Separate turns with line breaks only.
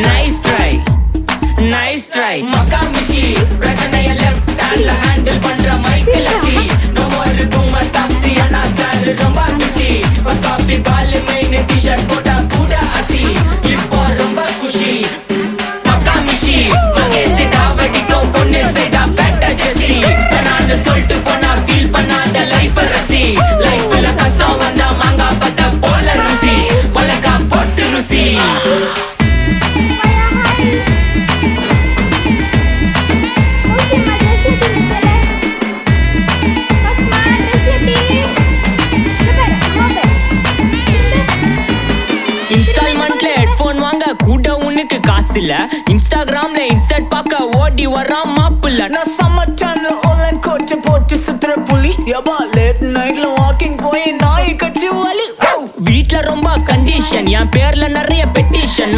Nice try, nice try. Makamishi, பிரச்சனைய left handல handle பண்ற Michael அசி. No more boomer taxi, அண்ணா sir ரொம்ப busy. First copy ball main t-shirt போட்டா கூட அசி. இப்போ ரொம்ப குஷி. Makamishi, மகேசிடா வெடிக்கும் பொண்ணு செய்தா பெட்ட ஜெசி. நான் சொல்லிட்டு போனா feel பண்ணாத life ரசி. Lifeல கஷ்டம் வந்தா மாங்கா பத்த போல ருசி. மலக்கா போட்டு ருசி. இன்ஸ்டால்மெண்ட்ல ஹெட்போன் வாங்க கூட உனக்கு காசு இல்ல. இன்ஸ்டாகிராம்ல இன்ஸ்டன்ட் பார்க்க ஓடி வரான் மாப்பிள்ள.
நான் சம்மர் டைம்ல ஆன்லைன் கோட்டை போட்டு சுத்துற புலி. யபா லேட் நைட்ல வாக்கிங் போய் நாய் கச்சி வலி.
வீட்ல ரொம்ப கண்டிஷன், என் பேர்ல நிறைய பெட்டிஷன்.